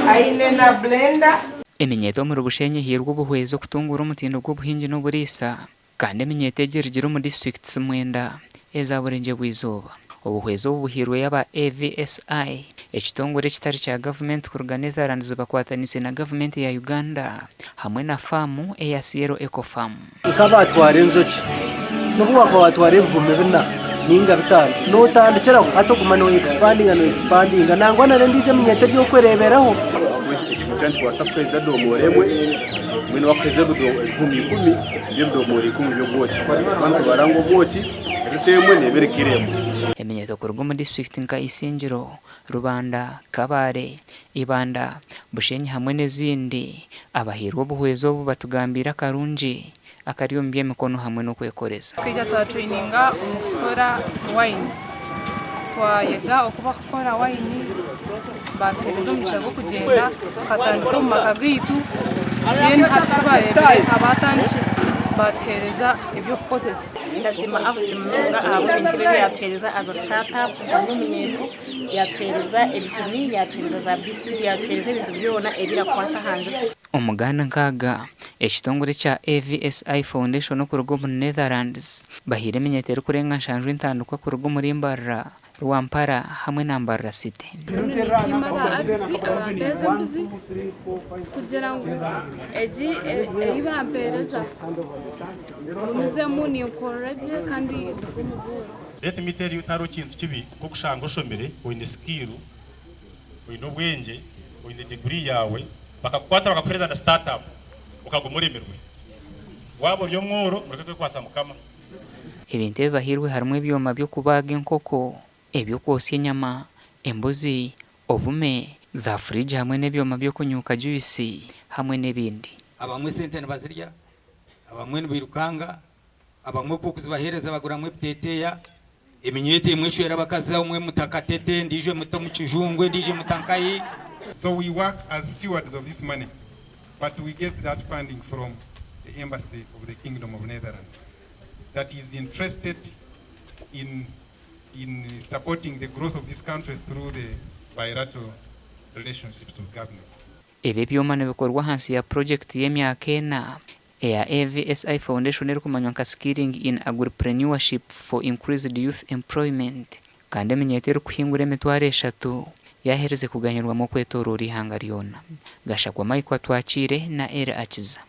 aine na blender. Eminyeto muri Bushenyi ehairwe obuhwezi kutunguura omutindo gw'obuhingi n'oburiisa kandi Eminyeto egirigire omu districts 9 ez'aburengi bw'izooba. Obuhwezi obu buhairwe aba AVSI ekitongore ekitari kya gavumenti kuruga Netherlands bakwatanise na gavumenti ya Uganda hamwe na famu eya Sierra Eco Farm. Nkabatwara enjoki n'ubu bakawatwara ebihumi 4 ninga 5 notandikira atoguma no expanding nangwa na ndije Eminyeto byokwereberaho change kwa surprise domoremwe mwene wakweze budo 10 byo domori 10 byo bwoki abantu barango bwoki rutemwe neberekiremo. Eminyeto kuruga mu district nka Isingiro, Rubanda, Kabare, Ibanda, Bushenyi hamwe n'ezindi abahairwe obuhwezi obu batugambira karungi akaryombye emikono hamwe no kwekoreza. Twija traininga okukora wine twayega okuba kukora wine batereza omugisha gwo kugenda tukatandika omu maka gaitu then hatubarebere abatandikire batereza ebyokukozesa. Ndasima abusimunga abo entebe yatwereza as a startup mu Eminyeto yatwereza ebikumi yatwereza za biscuit yatwereza ebintu byona ebirakwata hanje. Omuganda nkaga ekitongore kya AVSI Foundation kuruga mu Netherlands bahire Eminyeto erikurenga nshanju entandukwa kuruga muri Mbarra, Rwampara hamwe na Mbarra City. Kugira ngo ibampereza umuzemu ni ukoraje kandi umugore. Leta miteri utaro kintu kibi ko kushanga oshomere wine skill wine obwenge wine degree yawe bakakwata bakapereza na startup ukagumuremerwe wabo byo mworo mureke kwasa mukama. Ebintu ebahirwe harimo ebyoma byo kubaga enkoko, ebyo kwosya enyama, embuzi, obume, za fridge hamwe n'ebyoma byo kunyuka juice hamwe n'ebindi. Abamwe sente bazirya, abamwe birukanga, abamwe kukuzibahereza baguramwe pteteya. Eminyeto imwishwera bakaza umwe mutakatete ndije muto mu kijungwe ndije mutankayi. So we work as stewards of this money, but we get that funding from the embassy of the Kingdom of Netherlands that is interested in supporting the growth of these countries through the bilateral relationships with government. Ebi byoma nibikorwa hansi ya project y'emyaka 4 eya AVSI Foundation erikumanywa nka Skilling in Agripreneurship for Increased Youth Employment kandi Eminyeto erikuhingura emitwaro 3 yahereze kuganyirwa mu kwetorora ihanga ryona. Gashakwa Mike twakire na era akiza.